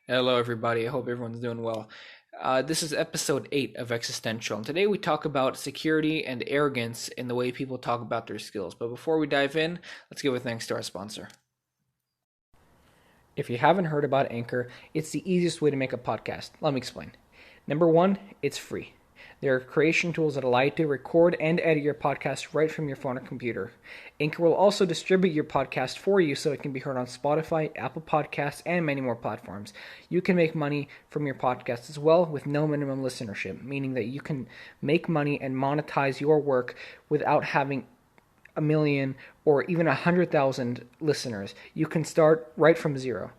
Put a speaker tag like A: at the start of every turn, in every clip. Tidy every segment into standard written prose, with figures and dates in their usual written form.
A: Hello, everybody. I hope everyone's doing well. This is episode 8 of Existential, and today we talk about security and arrogance in the way people talk about their skills. But before we dive in, let's give a thanks to our sponsor. If you haven't heard about Anchor, it's the easiest way to make a podcast. Let me explain. Number one, it's free. There are creation tools that allow you to record and edit your podcast right from your phone or computer. Anchor will also distribute your podcast for you so it can be heard on Spotify, Apple Podcasts, and many more platforms. You can make money from your podcast as well with no minimum listenership, meaning that you can make money and monetize your work without having a million or even 100,000 listeners. You can start right from zero.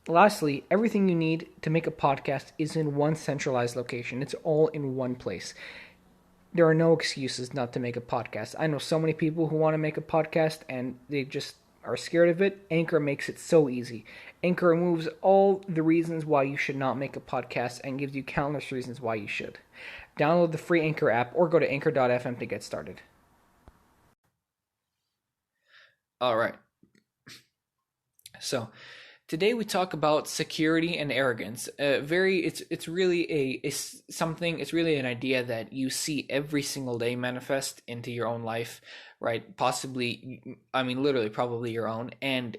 A: Lastly, everything you need to make a podcast is in one centralized location. It's all in one place. There are no excuses not to make a podcast. I know so many people who want to make a podcast and they just are scared of it. Anchor makes it so easy. Anchor removes all the reasons why you should not make a podcast and gives you countless reasons why you should. Download the free Anchor app or go to anchor.fm to get started. All right. So, today we talk about security and arrogance. It's really something. It's really an idea that you see every single day manifest into your own life, right? Possibly, I mean, literally, probably your own, and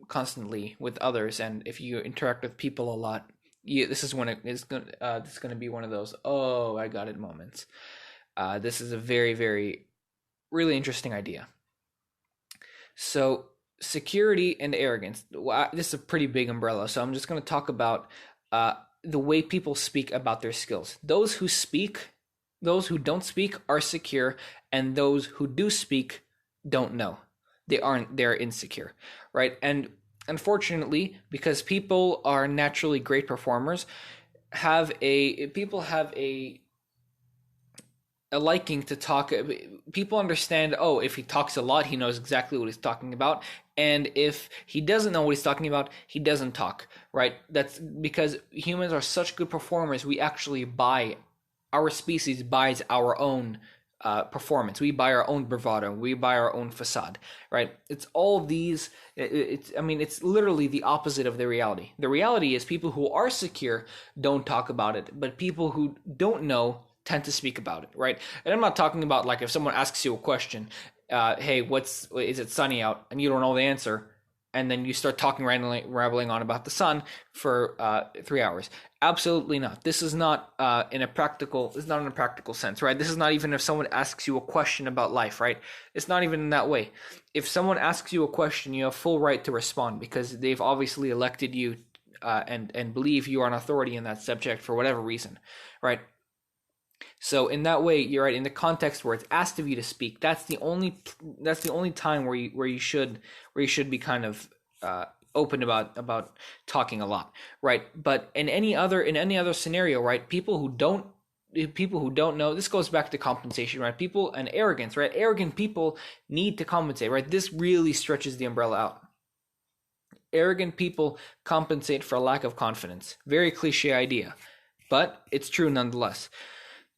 A: constantly with others. And if you interact with people a lot, this is when this is going to be one of those "oh, I got it" moments. This is a very, very, really interesting idea. So security and arrogance. This is a pretty big umbrella, so I'm just going to talk about the way people speak about their skills. Those who don't speak are secure, and those who do speak don't know. They aren't. They're insecure, right? And unfortunately, because people are naturally great performers, people have a liking to talk. People understand, oh, if he talks a lot, he knows exactly what he's talking about. And if he doesn't know what he's talking about, he doesn't talk, right? That's because humans are such good performers. Our species buys our own performance. We buy our own bravado. We buy our own facade, right? It's all of these. It's literally the opposite of the reality. The reality is people who are secure don't talk about it, but people who don't know tend to speak about it, right? And I'm not talking about like if someone asks you a question, hey, is it sunny out? And you don't know the answer, and then you start talking rambling on about the sun for 3 hours. Absolutely not. This is not in a practical sense, right? This is not even if someone asks you a question about life, right? It's not even in that way. If someone asks you a question, you have full right to respond because they've obviously elected you and believe you are an authority in that subject for whatever reason, right? So in that way, you're right. In the context where it's asked of you to speak, that's the only time where you should be kind of open about talking a lot, right? But in any other scenario, right? People who don't know, this goes back to compensation, right? People and arrogance, right? Arrogant people need to compensate, right? This really stretches the umbrella out. Arrogant people compensate for a lack of confidence. Very cliche idea, but it's true nonetheless.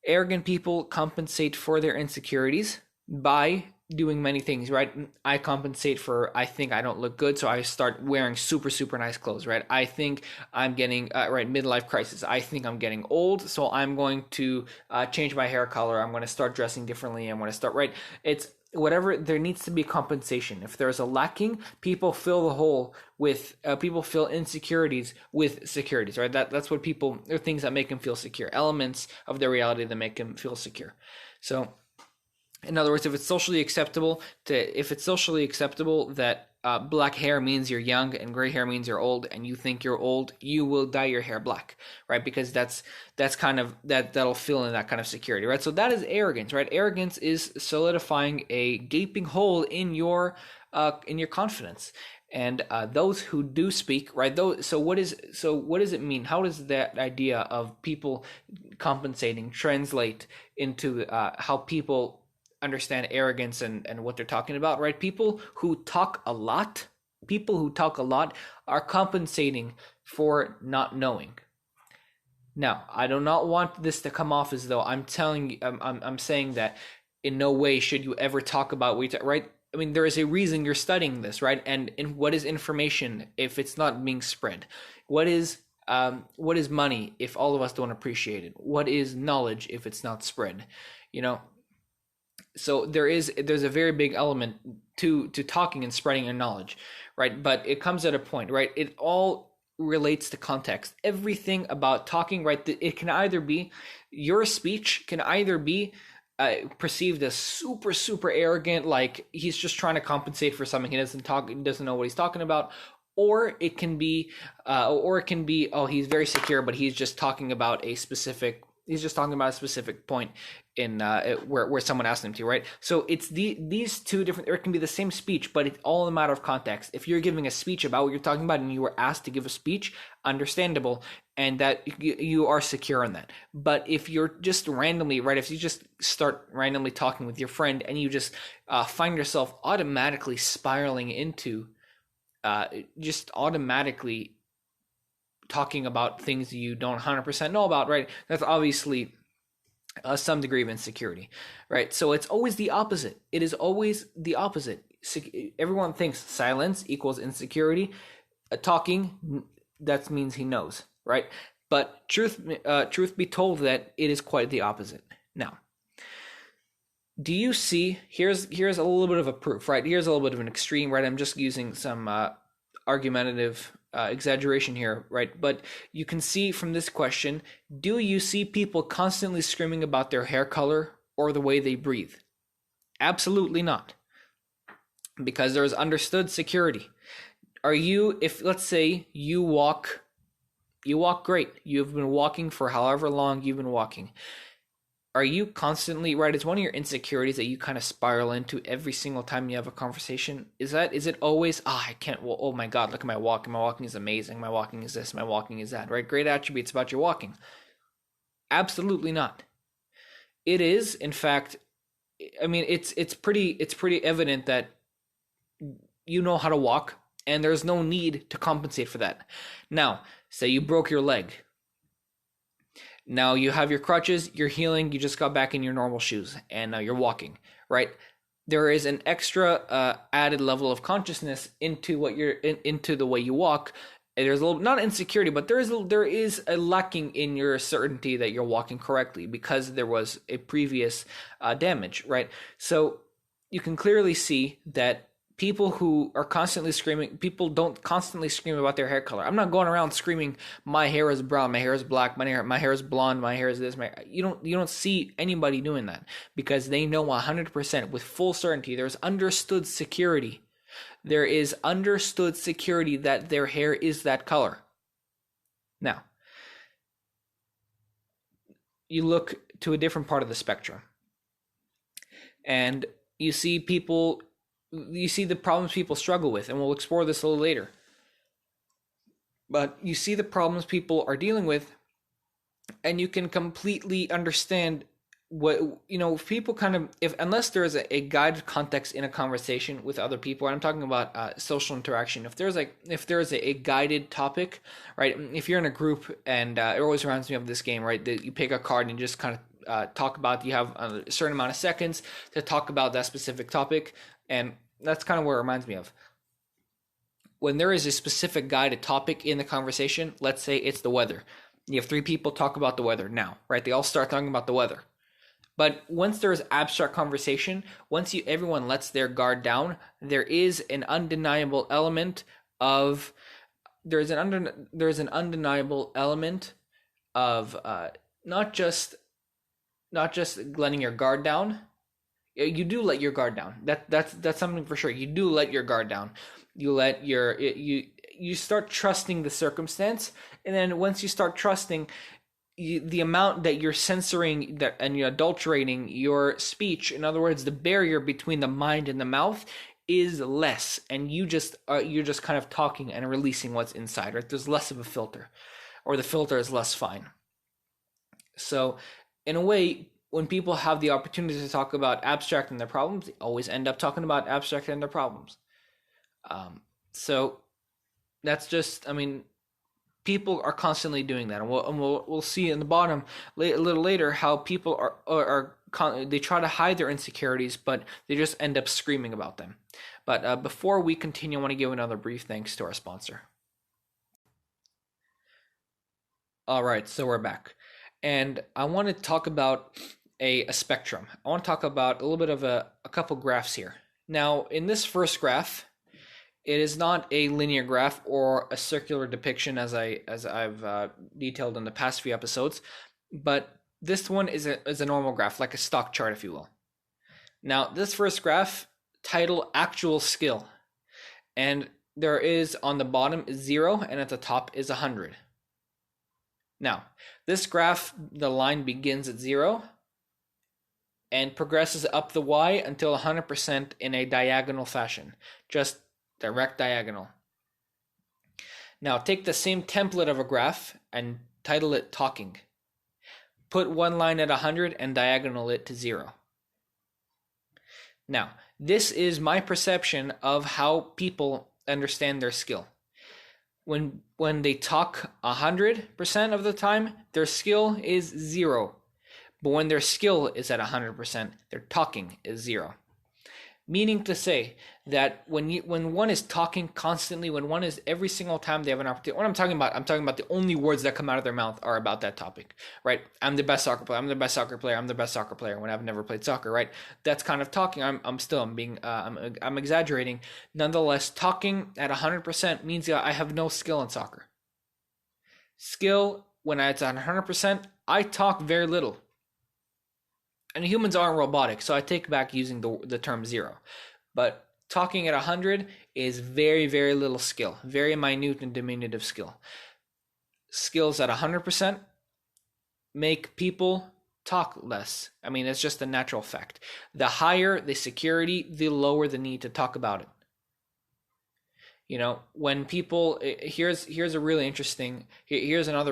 A: Arrogant people compensate for their insecurities by doing many things, right? I compensate for, I think I don't look good, so I start wearing super, super nice clothes, right? I think I'm getting, midlife crisis. I think I'm getting old, so I'm going to change my hair color. I'm going to start dressing differently. I'm going to start, right? It's whatever, there needs to be compensation. If there's a lacking, people fill the hole with people fill insecurities with securities, right? That's what people are, things that make them feel secure, elements of their reality that make them feel secure. So in other words, if it's socially acceptable that black hair means you're young and gray hair means you're old, and you think you're old, you will dye your hair black, right? Because that's kind of that'll fill in that kind of security, right? So that is arrogance, right? Arrogance is solidifying a gaping hole in your confidence. And those who do speak, right? So what does it mean? How does that idea of people compensating translate into how people understand arrogance and what they're talking about, right? People who talk a lot are compensating for not knowing. Now, I do not want this to come off as though I'm saying that in no way should you ever talk about right? I mean, there is a reason you're studying this, right? And what is information if it's not being spread? What is What is money if all of us don't appreciate it? What is knowledge if it's not spread? You know, so there's a very big element to talking and spreading your knowledge, right? But it comes at a point, right? It all relates to context. Everything about talking, right? It can either be your speech can either be perceived as super arrogant, like he's just trying to compensate for something he doesn't know what he's talking about, or it can be, oh, he's very secure, but he's just talking about a specific point in where someone asked him to, right? So it's these two different, or it can be the same speech, but it's all a matter of context. If you're giving a speech about what you're talking about and you were asked to give a speech, understandable, and that you are secure in that. But if you're just randomly, right, if you just start randomly talking with your friend and you just find yourself automatically spiraling into just automatically talking about things you don't 100% know about, right? That's obviously some degree of insecurity, right? So it's always the opposite. It is always the opposite. Everyone thinks silence equals insecurity. Talking, that means he knows, right? But truth be told, that it is quite the opposite. Now, do you see? Here's a little bit of a proof, right? Here's a little bit of an extreme, right? I'm just using some argumentative exaggeration here, right? But you can see from this question, do you see people constantly screaming about their hair color or the way they breathe? Absolutely not. Because there's understood security. If let's say you walk great. You've been walking for however long you've been walking. Are you constantly, right? It's one of your insecurities that you kind of spiral into every single time you have a conversation. Is it always, I can't, well, oh my God, look at my walking. My walking is amazing. My walking is this. My walking is that, right? Great attributes about your walking. Absolutely not. It is, in fact, I mean, it's pretty evident that you know how to walk and there's no need to compensate for that. Now, say you broke your leg. Now you have your crutches, you're healing, you just got back in your normal shoes, and now you're walking, right? There is an extra added level of consciousness into into the way you walk. There's a little, not insecurity, but there is a lacking in your certainty that you're walking correctly because there was a previous damage, right? So you can clearly see that people who are constantly screaming, people don't constantly scream about their hair color. I'm not going around screaming, my hair is brown, my hair is black, my hair is blonde, my hair is this. You don't see anybody doing that because they know 100% with full certainty. There's understood security. There is understood security that their hair is that color. Now, you look to a different part of the spectrum, and you see the problems people struggle with, and we'll explore this a little later. But you see the problems people are dealing with, and you can completely understand what, people kind of, unless there is a guided context in a conversation with other people, and I'm talking about social interaction. If there's a guided topic, right? If you're in a group, and it always reminds me of this game, right? That you pick a card and you just kind of talk about, you have a certain amount of seconds to talk about that specific topic, and that's kind of where it reminds me of. When there is a specific guided topic in the conversation, let's say it's the weather. You have 3 people talk about the weather now, right? They all start talking about the weather. But once there is abstract conversation, everyone lets their guard down, there is an undeniable element of not just letting your guard down. You do let your guard down. That's something for sure. You do let your guard down. You start trusting the circumstance, and then once you start trusting, the amount that you're censoring that and you're adulterating your speech, in other words, the barrier between the mind and the mouth is less, and you're just kind of talking and releasing what's inside. Right? There's less of a filter, or the filter is less fine. So, in a way, when people have the opportunity to talk about abstracting their problems, they always end up talking about abstracting their problems. So that's just, people are constantly doing that, and we'll see in the bottom a little later how people they try to hide their insecurities, but they just end up screaming about them. But before we continue, I want to give another brief thanks to our sponsor. All right, so we're back. And I want to talk about a spectrum. I want to talk about a little bit of a couple graphs here. Now, in this first graph, it is not a linear graph or a circular depiction as I've detailed in the past few episodes, but this one is a normal graph, like a stock chart, if you will. Now, this first graph, title actual skill, and there is on the bottom is 0 and at the top is 100. Now, this graph, the line begins at 0 and progresses up the y until 100% in a diagonal fashion, just direct diagonal. Now, take the same template of a graph and title it talking. Put one line at 100 and diagonal it to 0. Now, this is my perception of how people understand their skill. When they talk 100% of the time, their skill is 0. But when their skill is at 100%, their talking is 0. Meaning to say that when one is talking constantly, when one is every single time they have an opportunity, what I'm talking about the only words that come out of their mouth are about that topic, right? I'm the best soccer player. I'm the best soccer player. I'm the best soccer player when I've never played soccer, right? That's kind of talking. I'm exaggerating. Nonetheless, talking at 100% means that I have no skill in soccer. Skill, when it's at 100%, I talk very little. And humans aren't robotic, so I take back using the term 0. But talking at 100 is very, very little skill, very minute and diminutive skill. Skills at 100% make people talk less. I mean, it's just a natural fact. The higher the security, the lower the need to talk about it. You know, when people here's another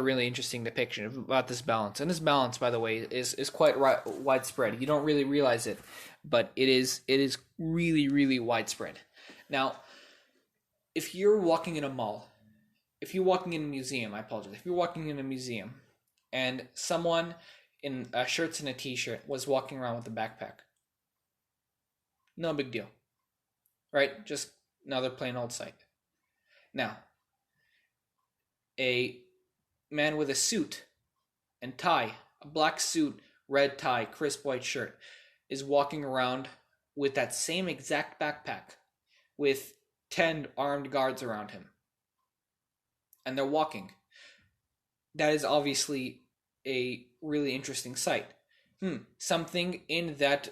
A: really interesting depiction about this balance. And this balance, by the way, is quite widespread. You don't really realize it, but it is really, really widespread. Now, if you're walking in a mall, if you're walking in a museum, I apologize. If you're walking in a museum and someone in shirts and a t-shirt was walking around with a backpack, no big deal, right? Just another plain old sight. Now, a man with a suit and tie, a black suit, red tie, crisp white shirt, is walking around with that same exact backpack with 10 armed guards around him. And they're walking. That is obviously a really interesting sight. Something in that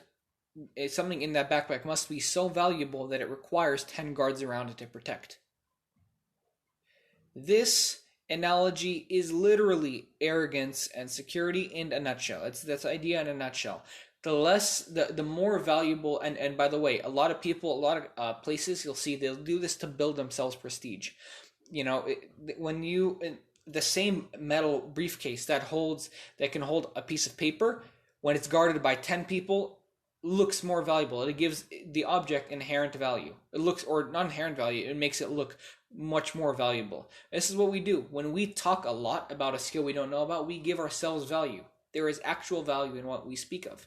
A: backpack must be so valuable that it requires 10 guards around it to protect. This analogy is literally arrogance and security in a nutshell. That's the idea in a nutshell. The more valuable, and by the way, a lot of people, a lot of places you'll see they'll do this to build themselves prestige. You know, the same metal briefcase that can hold a piece of paper, when it's guarded by 10 people, looks more valuable. It gives the object inherent value. Or not inherent value, it makes it look much more valuable. This is what we do. When we talk a lot about a skill we don't know about, we give ourselves value. There is actual value in what we speak of.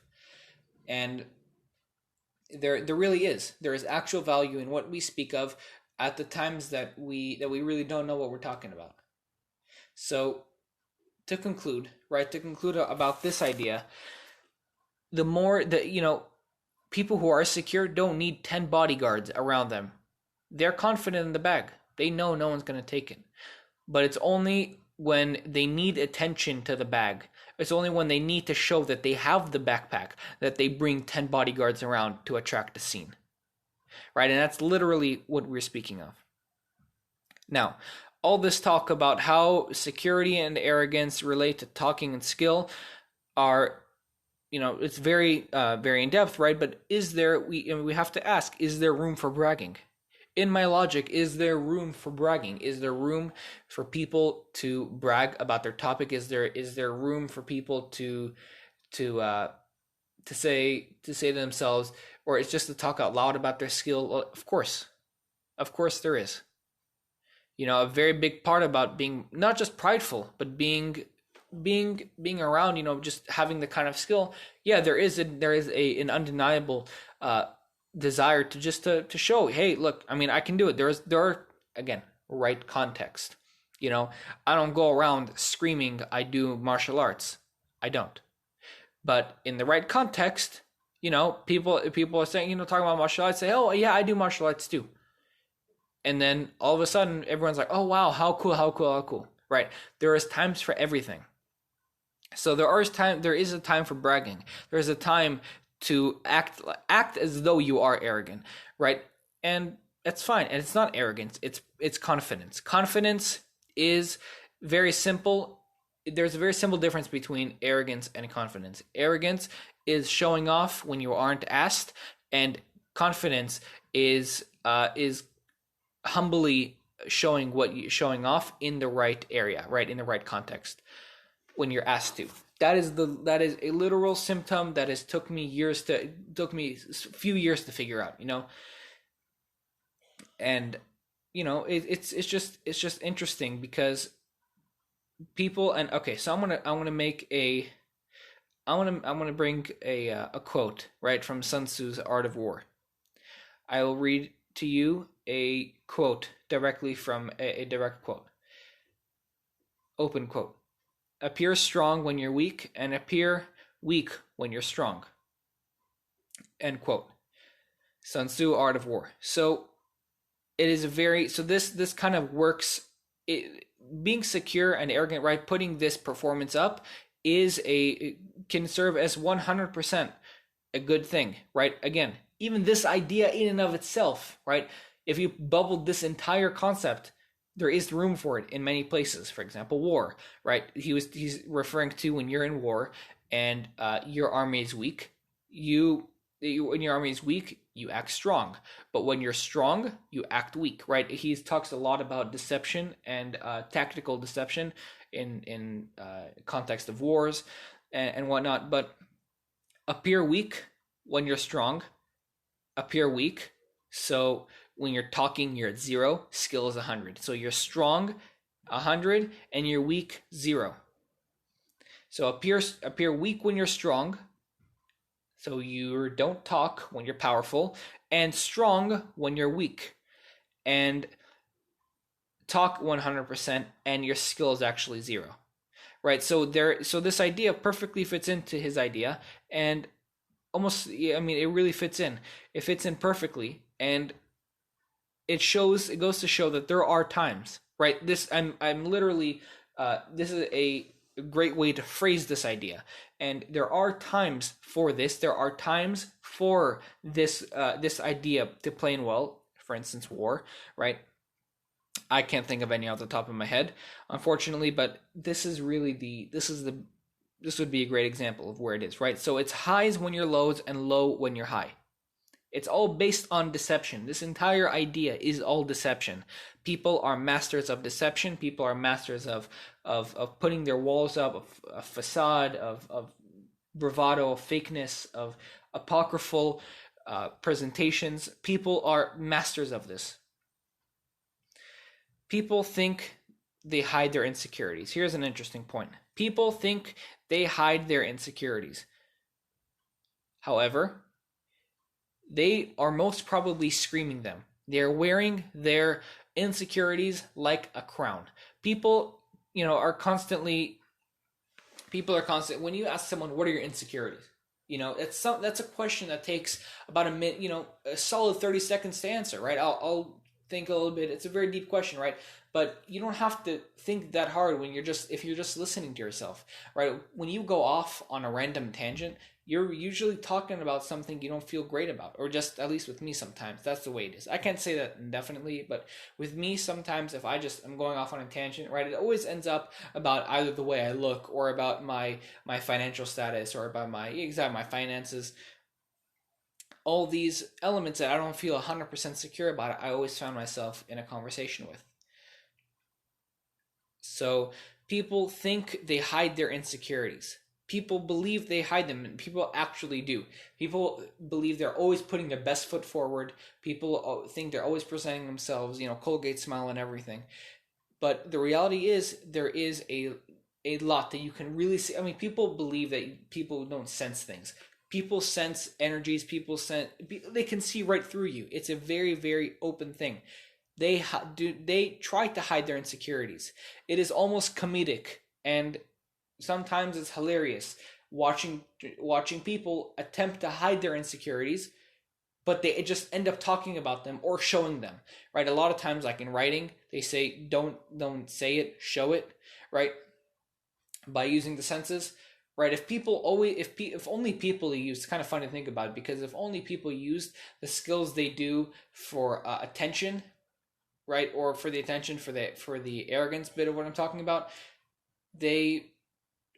A: And there really is. There is actual value in what we speak of at the times that we really don't know what we're talking about. So to conclude about this idea, the more that, people who are secure don't need 10 bodyguards around them. They're confident in the bag. They know no one's going to take it. But it's only when they need attention to the bag, it's only when they need to show that they have the backpack, that they bring 10 bodyguards around to attract a scene. Right? And that's literally what we're speaking of. Now, all this talk about how security and arrogance relate to talking and skill are, it's very, very in depth, right? But we have to ask, is there room for bragging? In my logic, is there room for bragging? Is there room for people to brag about their topic? Is there room for people to say to themselves, or it's just to talk out loud about their skill? Well, of course there is. A very big part about being not just prideful, but being around, just having the kind of skill. Yeah, there is an undeniable desire to show, hey, look, I mean, I can do it. There are, again, right context. You know, I don't go around screaming I do martial arts. I don't. But in the right context, people are saying, talking about martial arts, say, oh yeah, I do martial arts too. And then all of a sudden everyone's like, oh wow, how cool, how cool, how cool. Right? There is times for everything. So there is a time for bragging. There is a time to act as though you are arrogant, right? And that's fine. And it's not arrogance, it's confidence. Confidence is very simple. There's a very simple difference between arrogance and confidence. Arrogance is showing off when you aren't asked, and confidence is humbly showing off in the right area, right, in the right context when you're asked to. That is a literal symptom that has took me a few years to figure out, and it's just interesting because people. And okay, so I'm gonna bring a quote, right, from Sun Tzu's Art of War. I will read to you a quote directly from a direct quote. Open quote. Appear strong when you're weak, and appear weak when you're strong. End quote. Sun Tzu, Art of War. So it is this kind of works. Being secure and arrogant, right? Putting this performance up can serve as 100% a good thing, right? Again, even this idea in and of itself, right? If you bubbled this entire concept, there is room for it in many places. For example, war, right? He's referring to when you're in war and your army is weak. When your army is weak, you act strong. But when you're strong, you act weak, right? He talks a lot about deception and tactical deception in context of wars and whatnot. But appear weak when you're strong. Appear weak. So when you're talking, you're at 0. Skill is 100. So you're strong 100 and you're weak 0. So appear weak when you're strong. So you don't talk when you're powerful, and strong when you're weak. And talk 100% and your skill is actually 0. Right? So this idea perfectly fits into his idea, and almost, I mean, it really fits in. It fits in perfectly, and it goes to show that there are times, right? I'm literally this is a great way to phrase this idea, and there are times for this. There are times for this idea to play in well. For instance, war, right? I can't think of any off the top of my head, unfortunately, but this would be a great example of where it is, right? So it's highs when you're lows and low when you're high. It's all based on deception. This entire idea is all deception. People are masters of deception. People are masters of putting their walls up, of a facade, of bravado, of fakeness, of apocryphal presentations. People are masters of this. People think they hide their insecurities. Here's an interesting point. People think they hide their insecurities. However, they are most probably screaming them. They're wearing their insecurities like a crown. People are constantly when you ask someone, what are your insecurities? That's a question that takes about a minute, a solid 30 seconds to answer, right? I'll think a little bit. It's a very deep question, right? But you don't have to think that hard if you're just listening to yourself, right? When you go off on a random tangent, you're usually talking about something you don't feel great about, or just, at least with me sometimes, that's the way it is. I can't say that indefinitely, but with me sometimes, if I'm going off on a tangent, right, it always ends up about either the way I look, or about my financial status, or about my finances. All these elements that I don't feel 100% secure about, I always found myself in a conversation with. So people think they hide their insecurities. People believe they hide them, and people actually do. People believe they're always putting their best foot forward. People think they're always presenting themselves, Colgate smile and everything. But the reality is, there is a lot that you can really see. I mean, people believe that people don't sense things. People sense energies. They can see right through you. It's a very, very open thing. they try to hide their insecurities. It is almost comedic, and sometimes it's hilarious watching watching people attempt to hide their insecurities, but they just end up talking about them or showing them, right? A lot of times, like in writing, they say don't say it, show it, right? By using the senses, right? If people always if only people use, it's kind of fun to think about it, because if only people used the skills they do for attention, right, or for the attention for the arrogance bit of what I'm talking about, they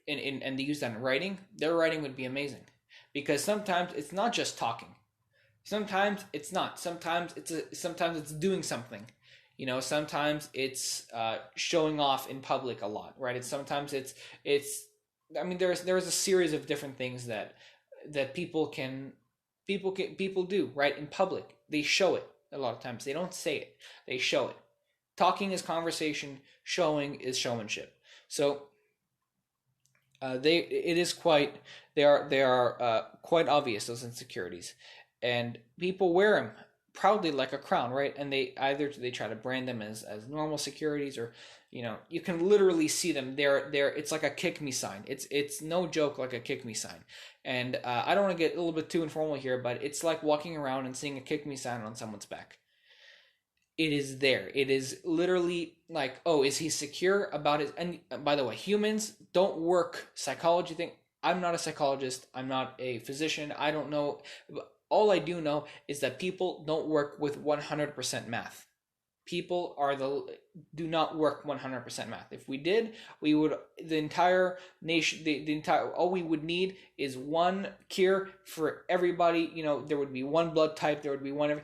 A: and they use that in writing, their writing would be amazing, because sometimes it's not just talking. Sometimes it's not. Sometimes it's doing something. Sometimes it's showing off in public a lot, right? It's. I mean, there's a series of different things that people do, right, in public. They show it a lot of times. They don't say it. They show it. Talking is conversation. Showing is showmanship. So they are quite obvious, those insecurities, and people wear them proudly like a crown, right? And they try to brand them as normal securities, or you can literally see them. They're It's like a kick me sign. It's no joke, like a kick me sign. And I don't want to get a little bit too informal here, but it's like walking around and seeing a kick me sign on someone's back. It is there. It is literally like, oh, is he secure about his? And by the way, humans don't work psychology thing. I'm not a psychologist. I'm not a physician. I don't know. All I do know is that people don't work with 100% math. People do not work 100% math. If we did, we would the entire nation the entire all we would need is one cure for everybody. There would be one blood type. There would be one.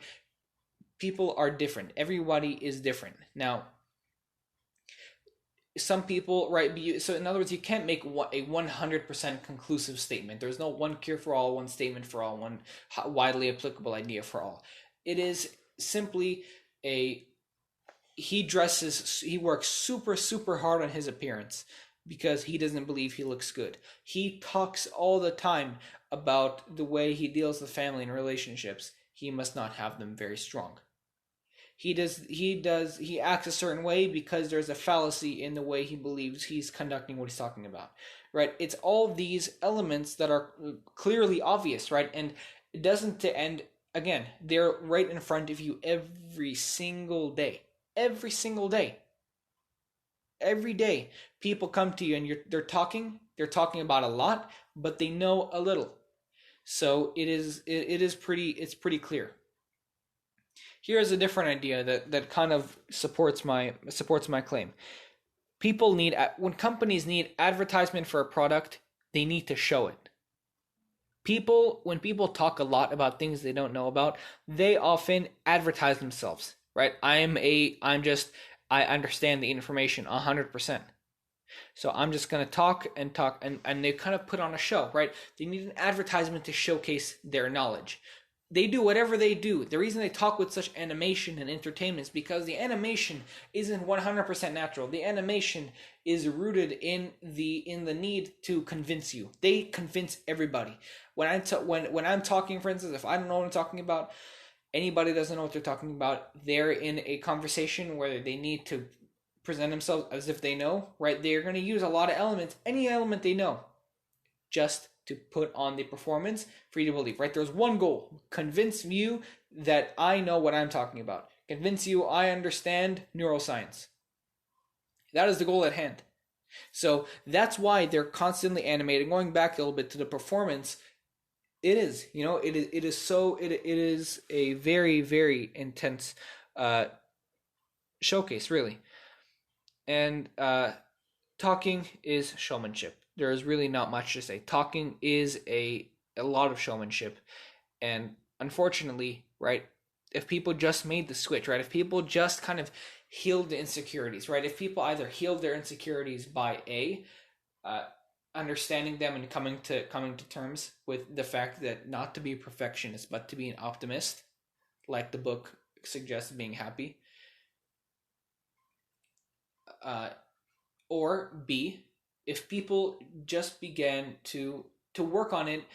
A: People are different. Everybody is different. Now, some people, right? So in other words, you can't make a 100% conclusive statement. There's no one cure for all, one statement for all, one widely applicable idea for all. It is simply a he works super super hard on his appearance because he doesn't believe he looks good. He talks all the time about the way he deals with family and relationships. He must not have them very strong. He acts a certain way because there's a fallacy in the way he believes he's conducting what he's talking about, right? It's all these elements that are clearly obvious, right? And it doesn't end. Again, they're right in front of you every single day. Every single day. Every day people come to you and they're talking about a lot, but they know a little. So it's pretty clear. Here's a different idea that kind of supports my claim. When companies need advertisement for a product, they need to show it. When people talk a lot about things they don't know about, they often advertise themselves, right? I understand the information 100%. So I'm just going to talk and they kind of put on a show, right? They need an advertisement to showcase their knowledge. They do whatever they do. The reason they talk with such animation and entertainment is because the animation isn't 100% natural. The animation is rooted in the need to convince you. They convince everybody. When I'm talking, for instance, if I don't know what I'm talking about, anybody doesn't know what they're talking about, they're in a conversation where they need to present themselves as if they know, right? They're going to use a lot of elements, any element they know, just to put on the performance for you to believe, right? There's one goal: convince you that I know what I'm talking about. Convince you I understand neuroscience. That is the goal at hand. So that's why they're constantly animated. Going back a little bit to the performance, it is a very very intense showcase, really. And talking is showmanship. There is really not much to say. Talking is a lot of showmanship, and unfortunately, right? If people just made the switch, right? If people just kind of healed the insecurities, right? If people either healed their insecurities by uh, understanding them and coming to terms with the fact that not to be a perfectionist, but to be an optimist, like the book suggests, being happy, uh, or B, if people just began to work on it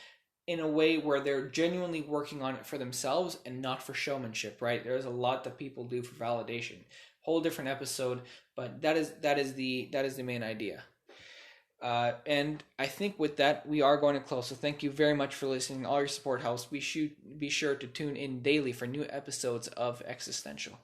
A: in a way where they're genuinely working on it for themselves and not for showmanship, right? There's a lot that people do for validation. Whole different episode, but that is the main idea. And I think with that, we are going to close. So thank you very much for listening. All your support helps. Be sure to tune in daily for new episodes of Existential.